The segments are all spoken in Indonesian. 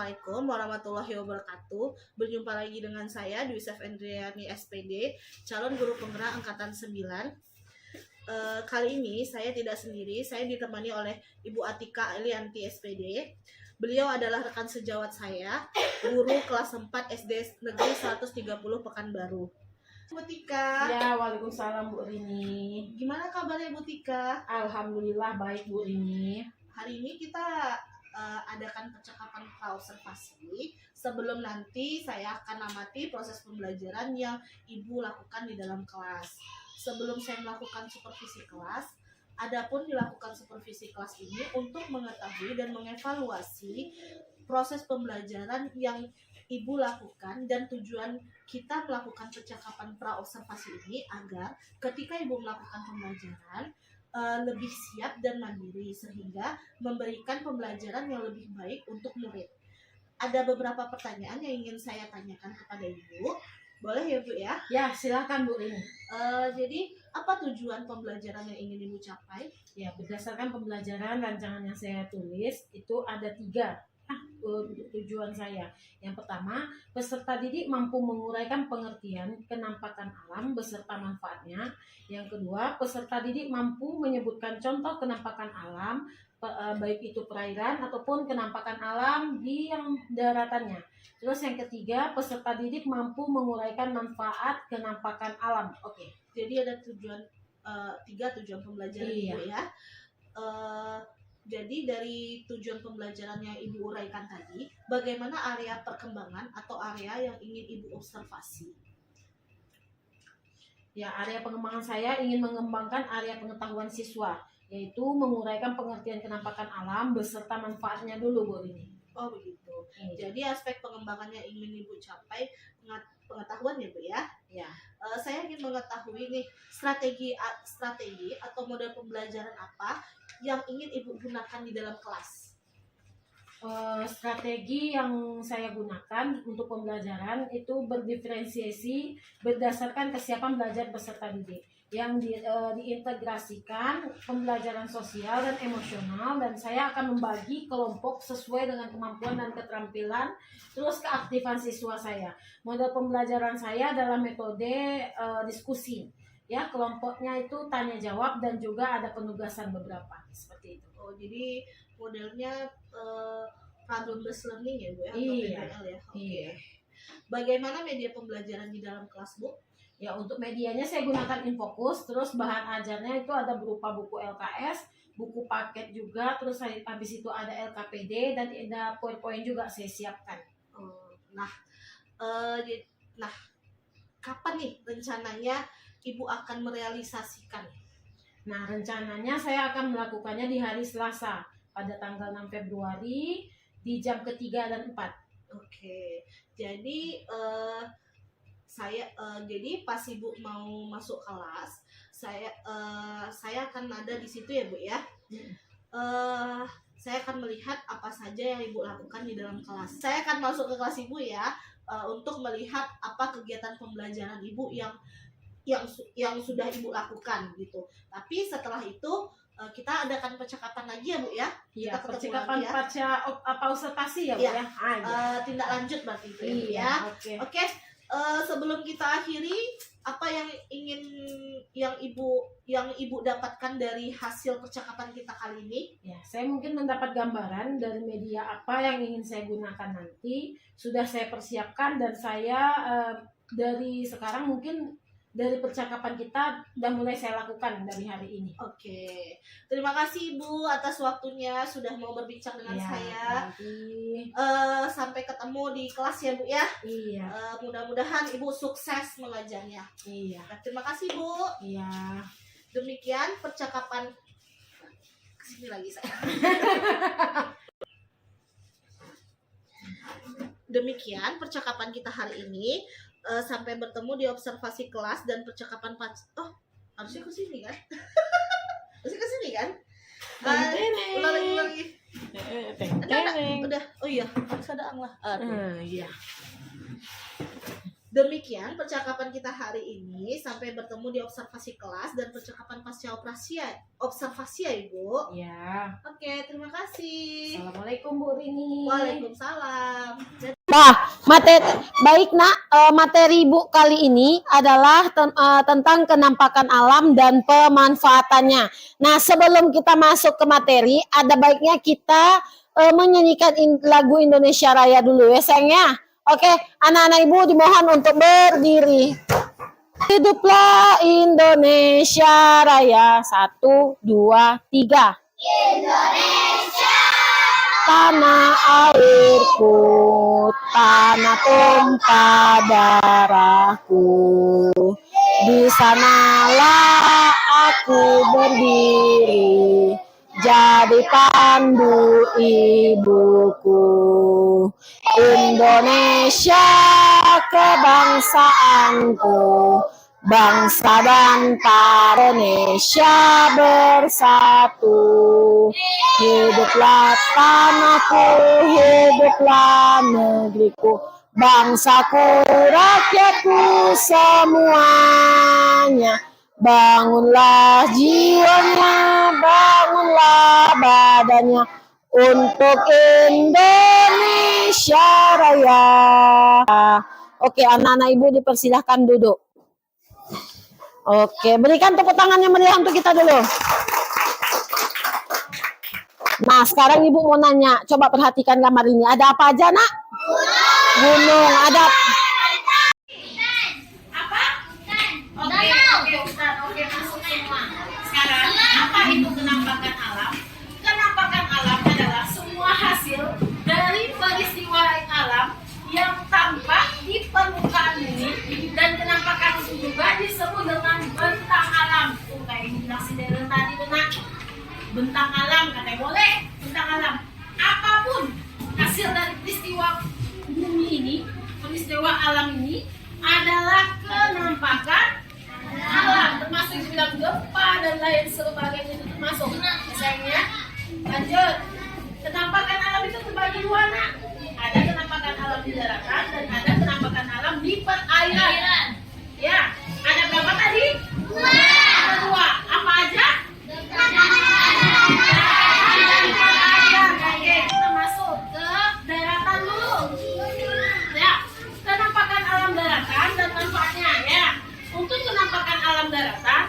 Assalamualaikum warahmatullahi wabarakatuh. Berjumpa lagi dengan saya Dwi Sef Endriani SPD, calon guru penggerak angkatan 9. Kali ini saya tidak sendiri, saya ditemani oleh Ibu Atika Elianti SPD. Beliau adalah rekan sejawat saya, guru kelas 4 SD Negeri 130 Pekanbaru. Bu Tika. Ya, waalaikumsalam Bu Rini. Gimana kabarnya Bu Tika? Alhamdulillah baik Bu Rini. Hari ini kita adakan percakapan praobservasi sebelum nanti saya akan amati proses pembelajaran yang Ibu lakukan di dalam kelas. Sebelum saya melakukan supervisi kelas, adapun dilakukan supervisi kelas ini untuk mengetahui dan mengevaluasi proses pembelajaran yang Ibu lakukan dan tujuan kita melakukan percakapan praobservasi ini agar ketika Ibu melakukan pembelajaran lebih siap dan mandiri sehingga memberikan pembelajaran yang lebih baik untuk murid. Ada beberapa pertanyaan yang ingin saya tanyakan kepada Ibu. Boleh ya Bu ya? Ya, silakan Bu Rini. Jadi apa tujuan pembelajaran yang ingin Ibu capai? Ya, berdasarkan pembelajaran rancangan yang saya tulis itu ada 3 untuk tujuan saya. Yang pertama, peserta didik mampu menguraikan pengertian kenampakan alam beserta manfaatnya. Yang kedua, peserta didik mampu menyebutkan contoh kenampakan alam, baik itu perairan ataupun kenampakan alam di yang daratannya. Terus yang ketiga, peserta didik mampu menguraikan manfaat kenampakan alam. Oke. Jadi ada tujuan 3 tujuan pembelajaran Iya. Ibu ya. Jadi dari tujuan pembelajaran yang Ibu uraikan tadi, bagaimana area perkembangan atau area yang ingin Ibu observasi? Ya, area pengembangan saya ingin mengembangkan area pengetahuan siswa, yaitu menguraikan pengertian kenampakan alam beserta manfaatnya dulu Bu Rini. Oh begitu. Iya. Jadi aspek pengembangannya ingin Ibu capai pengetahuan ya Bu ya. Ya. Saya ingin mengetahui nih strategi atau model pembelajaran apa yang ingin Ibu gunakan di dalam kelas. Strategi yang saya gunakan untuk pembelajaran itu berdiferensiasi berdasarkan kesiapan belajar peserta didik yang diintegrasikan pembelajaran sosial dan emosional, dan saya akan membagi kelompok sesuai dengan kemampuan dan keterampilan terus keaktifan siswa saya. Model pembelajaran saya dalam metode diskusi. Ya, kelompoknya itu tanya jawab dan juga ada penugasan beberapa seperti itu. Oh, jadi modelnya problem based learning ya Bu ya, atau Iya. PBL ya. Oke. Iya. Bagaimana media pembelajaran di dalam kelas Bu? Ya, untuk medianya saya gunakan Infocus, terus bahan ajarnya itu ada berupa buku LKS, buku paket juga, terus habis itu ada LKPD dan ada poin-poin juga saya siapkan. Nah, kapan nih rencananya Ibu akan merealisasikan? Nah, rencananya saya akan melakukannya di hari Selasa pada tanggal 6 Februari di jam ketiga dan 4. Oke. Jadi jadi pas Ibu mau masuk kelas, saya akan ada di situ ya Bu ya. Saya akan melihat apa saja yang Ibu lakukan di dalam kelas. Saya akan masuk ke kelas Ibu ya, untuk melihat apa kegiatan pembelajaran Ibu yang sudah Ibu lakukan gitu. Tapi setelah itu kita adakan percakapan lagi ya Bu ya. Iya, Kita ketemu percakapan lagi ya. pasca observasi ya Bu Iya. ya. Tindak lanjut berarti itu ya Bu Iya, ya. oke. Oke, sebelum kita akhiri, apa yang Ibu dapatkan dari hasil percakapan kita kali ini? Ya, saya mungkin mendapat gambaran dari media apa yang ingin saya gunakan nanti. Sudah saya persiapkan dan saya dari sekarang mungkin dari percakapan kita udah mulai saya lakukan dari hari ini. Oke, terima kasih Ibu atas waktunya sudah mau berbincang dengan Ya, saya. nanti. Sampai ketemu di kelas ya Bu ya. Iya. Mudah-mudahan Ibu sukses mengajarnya. Iya. Nah, terima kasih Bu. Iya. Demikian percakapan. Kesini lagi saya. Demikian percakapan kita hari ini. Sampai bertemu di observasi kelas dan percakapan harusnya ke sini kan? Harusnya ke sini kan? Ulang lagi. Udah. Oh iya, harus ada ang lah. Iya. Demikian percakapan kita hari ini. Sampai bertemu di observasi kelas dan percakapan pasca observasi ya Ibu. Ya. Oke, terima kasih. Assalamualaikum Bu Rini. Waalaikumsalam. Nah, materi Ibu kali ini adalah tentang kenampakan alam dan pemanfaatannya. Nah, sebelum kita masuk ke materi, ada baiknya kita menyanyikan lagu Indonesia Raya dulu ya sayangnya. Oke, anak-anak Ibu dimohon untuk berdiri. Hiduplah Indonesia Raya. 1, 2, 3. Indonesia, tanah airku, tanah tumpah darahku. Di sanalah aku berdiri, jadi pandu ibuku. Indonesia kebangsaanku, bangsa dan Indonesia bersatu. Hiduplah tanahku, hiduplah negeriku, bangsaku, rakyatku semuanya. Bangunlah jiwanya, bangunlah badannya untuk Indonesia Raya. Oke, anak-anak Ibu dipersilahkan duduk. Oke, berikan tepuk tangannya meriah untuk kita dulu. Nah, sekarang Ibu mau nanya, coba perhatikan gambar ini. Ada apa aja, Nak? Gunung. Ada Oke, masuk semua. Sekarang, apa itu kenampakan alam? Kenampakan alam adalah semua hasil dari peristiwa alam yang tampak di permukaan bumi, dan kenampakan itu juga disebut dengan bentang alam. Tuh kayak yang bilang si Darren tadi tuh, Nak. Bentang alam, katanya boleh. Bentang alam. Apapun hasil dari peristiwa bumi ini, peristiwa alam ini adalah kenampakan alam, termasuk bilang gempa dan lain sebagainya itu termasuk. Misalnya, lanjut. Kenampakan alam itu terbagi dua, Nak. Ada kenampakan alam di daratan dan ada kenampakan alam di perairan. Ya, ada berapa tadi? Ada dua. Apa aja? Oke, kita masuk ke daratan dulu. Ya, kenampakan alam daratan dan manfaatnya ya. Untuk kenampakan alam daratan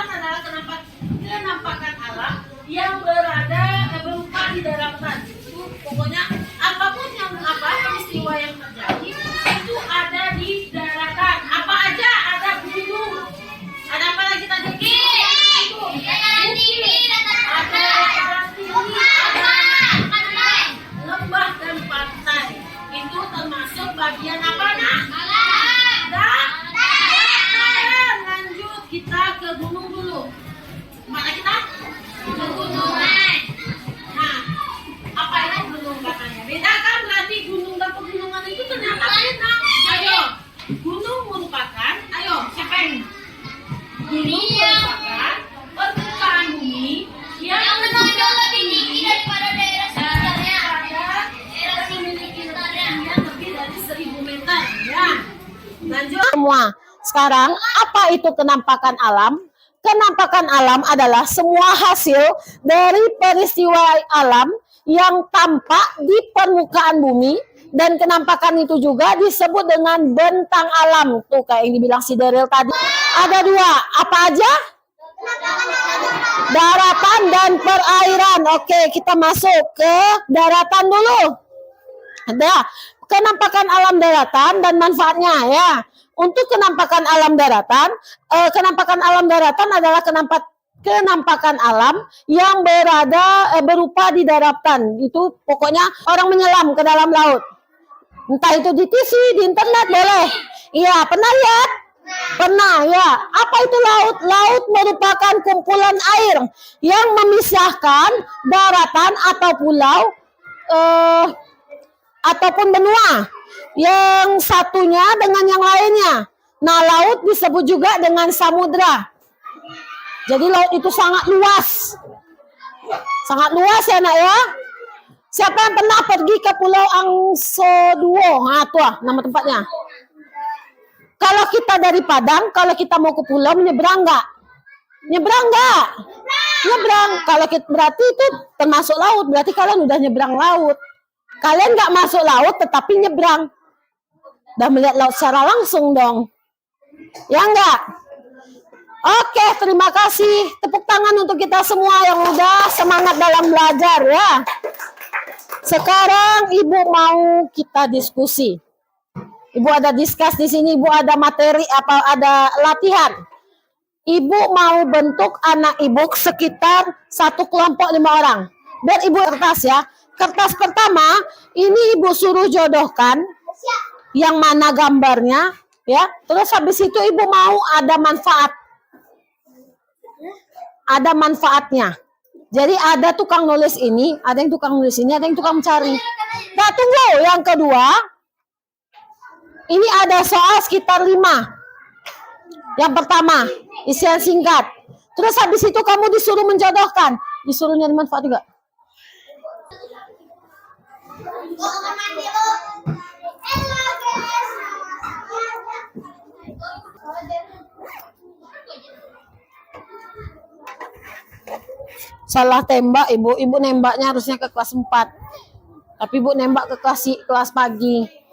adalah kenampakan alam yang berupa di daratan. Itu pokoknya apapun yang peristiwa yang terjadi itu ada di daratan. Apa aja? Ada gunung. Ada apa lagi tadi? Dataran tinggi, ada lembah dan pantai. Itu termasuk bagian apa, Nak? Dataran. Lanjut kita ke gunung dulu. Mana kita? Ke gunung. Nah, apa itu gunung katanya? Beda kan? Berarti gunung dan pegunungan itu ternyata beda. Ayo, gunung merupakan, siapa yang? Gunung merupakan permukaan bumi yang menonjol lebih tinggi daripada daerah sekitarnya. Daerah memiliki ketinggian lebih dari 1000 meter. Ya. Lanjut. semua. Sekarang, apa itu kenampakan alam? Kenampakan alam adalah semua hasil dari peristiwa alam yang tampak di permukaan bumi, dan kenampakan itu juga disebut dengan bentang alam. Tuh kayak yang dibilang si Daryl tadi. Ada dua. Apa aja? Daratan dan perairan. Oke, kita masuk ke daratan dulu. Ada kenampakan alam daratan dan manfaatnya ya. Untuk kenampakan alam daratan adalah kenampakan alam yang berupa di daratan. Itu pokoknya orang menyelam ke dalam laut. Entah itu di TV, di internet boleh. Iya, pernah lihat? Pernah ya. Apa itu laut? Laut merupakan kumpulan air yang memisahkan daratan atau pulau ataupun benua, yang satunya dengan yang lainnya. Nah, laut disebut juga dengan samudra. Jadi laut itu sangat luas. Sangat luas ya, Nak ya. Siapa yang pernah pergi ke Pulau Angsoduo? Nah, itu nama tempatnya. Kalau kita dari Padang, kalau kita mau ke pulau, menyeberang nggak? Nyebrang nggak? Nyebrang. Kalau kita, berarti itu termasuk laut. Berarti kalian udah nyebrang laut. Kalian nggak masuk laut, tetapi nyebrang. Udah melihat laut secara langsung dong. Ya nggak? Oke, terima kasih. Tepuk tangan untuk kita semua yang udah semangat dalam belajar ya. Sekarang Ibu mau kita diskusi. Ibu ada diskus di sini, Ibu ada materi apa ada latihan. Ibu mau bentuk anak Ibu sekitar satu kelompok 5 orang. Biar Ibu kertas ya. Kertas pertama ini Ibu suruh jodohkan yang mana gambarnya ya. Terus habis itu Ibu mau ada manfaat. Ada manfaatnya. Jadi ada tukang nulis ini, ada yang tukang nulis ini, ada yang tukang mencari. Nah, tunggu. Yang kedua, ini ada soal sekitar 5. Yang pertama, isian singkat. Terus habis itu kamu disuruh menjodohkan. Disuruh nyari manfaat juga. Salah tembak Ibu. Ibu nembaknya harusnya ke kelas 4. Tapi Ibu nembak ke kelas pagi.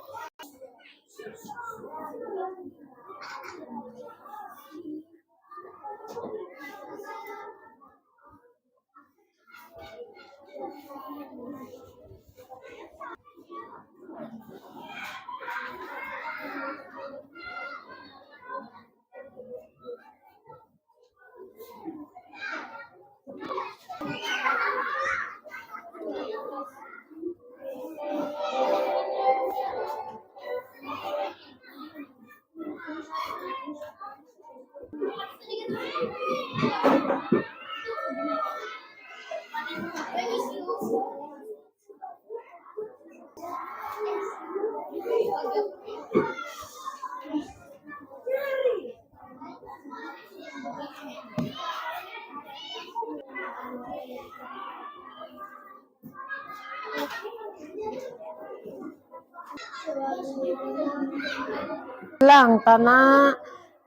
Bilang tanah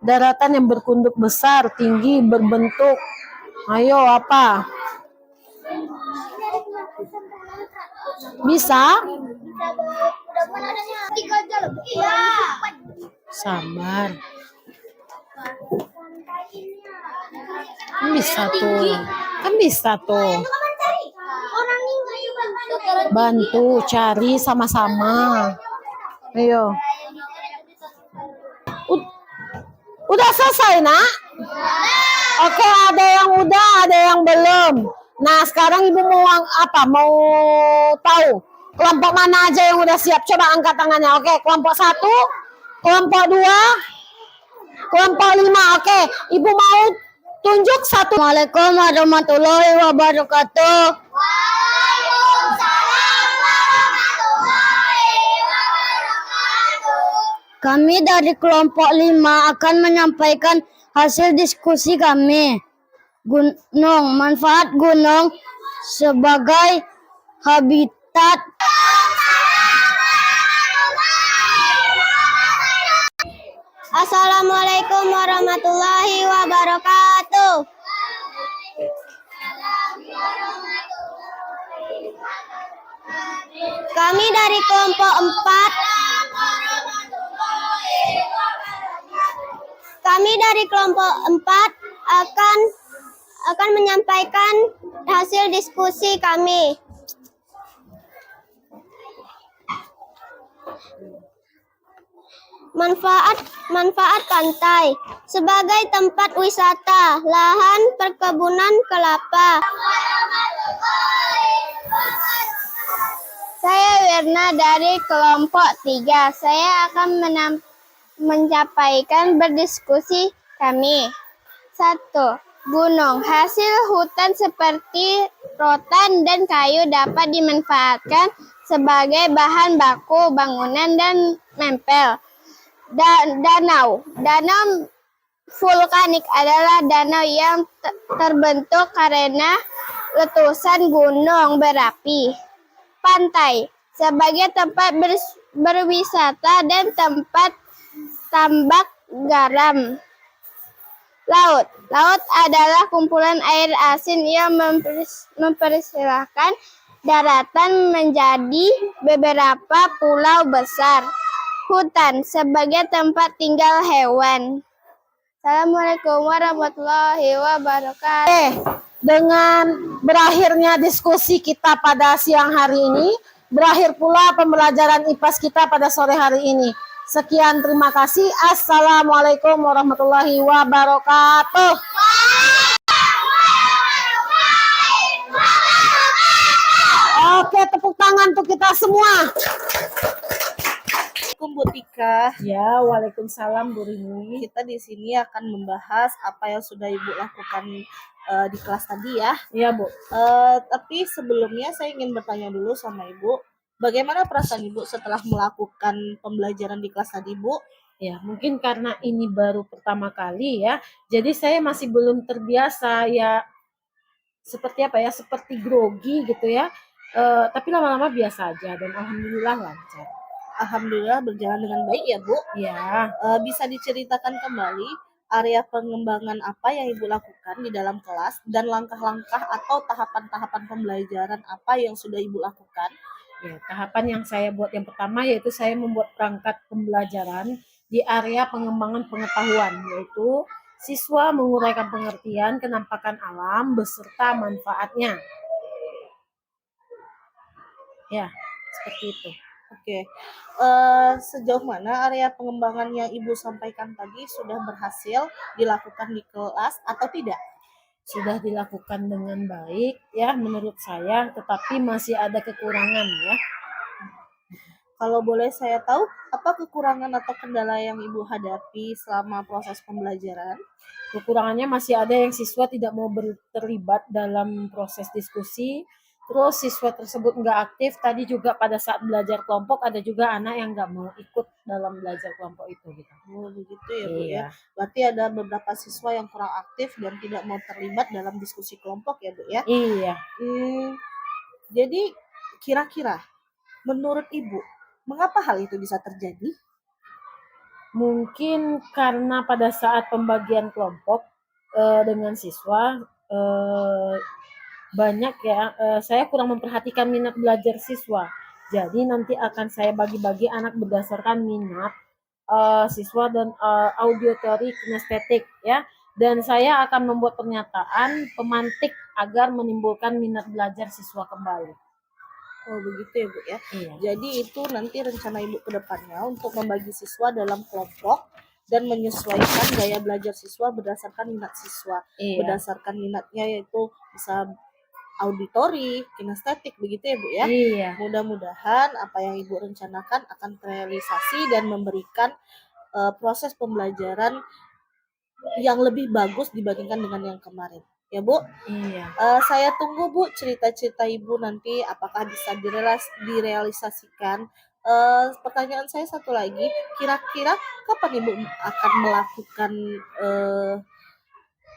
daratan yang berkunduk besar, tinggi, berbentuk. Ayo apa? Bisa? Sabar. Kan bisa tuh. Kan bisa tuh. Bantu cari sama-sama. Ayo. Udah selesai, Nak? Oke, ada yang udah, ada yang belum. Nah, sekarang Ibu mau apa? Mau tahu kelompok mana aja yang udah siap? Coba angkat tangannya. Oke, kelompok 1, kelompok 2, kelompok 5. Oke, Ibu mau tunjuk satu. Assalamualaikum warahmatullahi wabarakatuh. Kami dari kelompok 5 akan menyampaikan hasil diskusi kami. Gunung, manfaat gunung sebagai habitat. Assalamualaikum warahmatullahi wabarakatuh. Kami dari kelompok 4. Kami dari kelompok 4 akan menyampaikan hasil diskusi kami. Manfaat pantai sebagai tempat wisata, lahan perkebunan kelapa. Saya Wirna dari kelompok 3. Saya akan menyampaikan berdiskusi kami. 1. Gunung. Hasil hutan seperti rotan dan kayu dapat dimanfaatkan sebagai bahan baku bangunan dan mempel. Danau. Danau vulkanik adalah danau yang terbentuk karena letusan gunung berapi. pantai sebagai tempat berwisata dan tempat tambak garam. Laut. Laut adalah kumpulan air asin yang mempersilahkan daratan menjadi beberapa pulau besar. Hutan sebagai tempat tinggal hewan. Assalamualaikum warahmatullahi wabarakatuh. Dengan berakhirnya diskusi kita pada siang hari ini, berakhir pula pembelajaran IPAS kita pada sore hari ini. Sekian, terima kasih. Assalamualaikum warahmatullahi wabarakatuh. Oke, tepuk tangan untuk kita semua. Assalamualaikum Bu Tika. Ya, waalaikumsalam Bu Rini. Kita di sini akan membahas apa yang sudah Ibu lakukan di kelas tadi ya. Iya Bu. Tapi sebelumnya saya ingin bertanya dulu sama Ibu, bagaimana perasaan Ibu setelah melakukan pembelajaran di kelas tadi, Bu? Ya, mungkin karena ini baru pertama kali ya, jadi saya masih belum terbiasa ya, seperti apa ya, seperti grogi gitu ya. Tapi lama-lama biasa aja dan alhamdulillah lancar. Alhamdulillah berjalan dengan baik ya, Bu. Ya, Bisa diceritakan kembali area pengembangan apa yang Ibu lakukan di dalam kelas dan langkah-langkah atau tahapan-tahapan pembelajaran apa yang sudah Ibu lakukan? ya, tahapan yang saya buat yang pertama yaitu saya membuat perangkat pembelajaran di area pengembangan pengetahuan, yaitu siswa menguraikan pengertian kenampakan alam beserta manfaatnya. Ya, seperti itu. Oke. Sejauh mana area pengembangan yang Ibu sampaikan tadi sudah berhasil dilakukan di kelas atau tidak? Sudah dilakukan dengan baik ya menurut saya, tetapi masih ada kekurangan ya. Kalau boleh saya tahu, apa kekurangan atau kendala yang Ibu hadapi selama proses pembelajaran? Kekurangannya masih ada yang siswa tidak mau terlibat dalam proses diskusi, terus siswa tersebut nggak aktif. Tadi juga pada saat belajar kelompok ada juga anak yang nggak mau ikut dalam belajar kelompok itu gitu. Oh, begitu ya, Bu ya. Iya. Berarti ada beberapa siswa yang kurang aktif dan tidak mau terlibat dalam diskusi kelompok ya, Bu ya. Iya. Jadi kira-kira menurut Ibu, mengapa hal itu bisa terjadi? Mungkin karena pada saat pembagian kelompok dengan siswa banyak ya, saya kurang memperhatikan minat belajar siswa. Jadi nanti akan saya bagi-bagi anak berdasarkan minat siswa dan auditory kinestetik ya. Dan saya akan membuat pernyataan pemantik agar menimbulkan minat belajar siswa kembali. Oh, begitu ya, Bu ya. Iya. Jadi itu nanti rencana Ibu ke depannya untuk membagi siswa dalam kelompok dan menyesuaikan gaya belajar siswa berdasarkan minat siswa. Iya. Berdasarkan minatnya yaitu bisa auditori, kinestetik, begitu ya, Bu ya. Iya. Mudah-mudahan apa yang Ibu rencanakan akan terrealisasi dan memberikan proses pembelajaran yang lebih bagus dibandingkan dengan yang kemarin. Ya, Bu. Iya. Saya tunggu, Bu, cerita-cerita Ibu nanti apakah bisa direalisasikan. Pertanyaan saya satu lagi, kira-kira kapan Ibu akan melakukan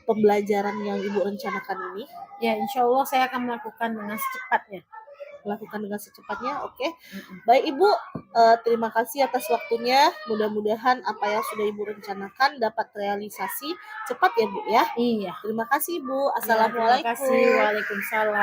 pembelajaran yang Ibu rencanakan ini? Ya, insya Allah saya akan melakukan dengan secepatnya. Melakukan dengan secepatnya, oke. Baik Ibu, terima kasih atas waktunya. Mudah-mudahan apa yang sudah Ibu rencanakan dapat realisasi cepat ya, Bu ya. Iya. Terima kasih, Bu. Ya, terima kasih. Assalamualaikum. Waalaikumsalam.